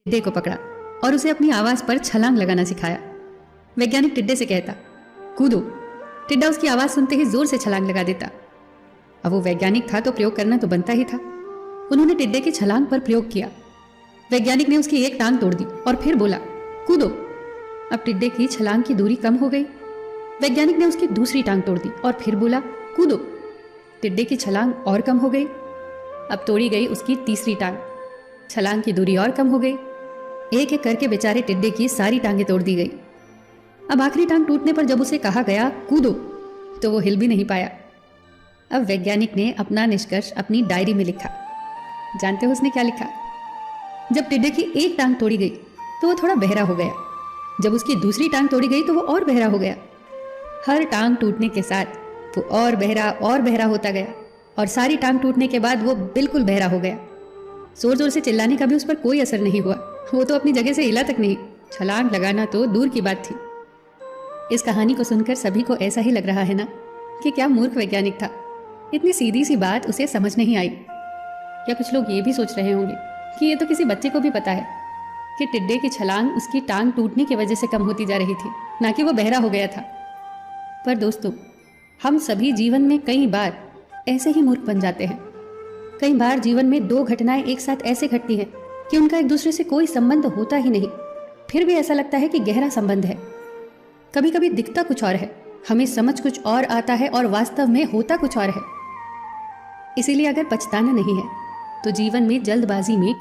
टिड्डे को पकड़ा और उसे अपनी आवाज पर छलांग लगाना सिखाया। वैज्ञानिक टिड्डे से कहता, कूदो। टिड्डा उसकी आवाज सुनते ही जोर से छलांग लगा देता। अब वो वैज्ञानिक था तो प्रयोग करना तो बनता ही था। उन्होंने टिड्डे की छलांग पर प्रयोग किया। वैज्ञानिक ने उसकी एक टांग तोड़ दी और फिर बोला, कूदो। अब टिड्डे की छलांग की दूरी कम हो गई। वैज्ञानिक ने उसकी दूसरी टांग तोड़ दी और फिर बोला, कूदो। टिड्डे की छलांग और कम हो गई। अब तोड़ी गई उसकी तीसरी टांग। छलांग की दूरी और कम हो गई। एक एक करके बेचारे टिड्डे की सारी टांगें तोड़ दी गई। अब आखिरी टांग टूटने पर जब उसे कहा गया कूदो, तो वो हिल भी नहीं पाया। अब वैज्ञानिक ने अपना निष्कर्ष अपनी डायरी में लिखा। जानते हो उसने क्या लिखा? जब टिड्डे की एक टांग तोड़ी गई तो वो थोड़ा बहरा हो गया। जब उसकी दूसरी टांग तोड़ी गई तो वो और बहरा हो गया। हर टांग टूटने के साथ वो और बहरा होता गया और सारी टांग टूटने के बाद वो बिल्कुल बहरा हो गया। जोर जोर से चिल्लाने का भी उस पर कोई असर नहीं हुआ। वो तो अपनी जगह से हिला तक नहीं। छलांग लगाना तो दूर की बात थी। इस कहानी को सुनकर सभी को ऐसा ही लग रहा है ना कि क्या मूर्ख वैज्ञानिक था। इतनी सीधी सी बात उसे समझ नहीं आई। या कुछ लोग ये भी सोच रहे होंगे कि ये तो किसी बच्चे को भी पता है कि टिड्डे की छलांग उसकी टांग टूटने की वजह से कम होती जा रही थी, ना कि वो बहरा हो गया था। पर दोस्तों, हम सभी जीवन में कई बार ऐसे ही मूर्ख बन जाते हैं। कई बार जीवन में दो घटनाएं एक साथ ऐसे घटती हैं कि उनका एक दूसरे से कोई संबंध होता ही नहीं, फिर भी ऐसा लगता है कि गहरा संबंध है। कभी कभी दिखता कुछ और है, हमें समझ कुछ और आता है और वास्तव में होता कुछ और है। इसीलिए अगर पछताना नहीं है तो जीवन में जल्दबाजी में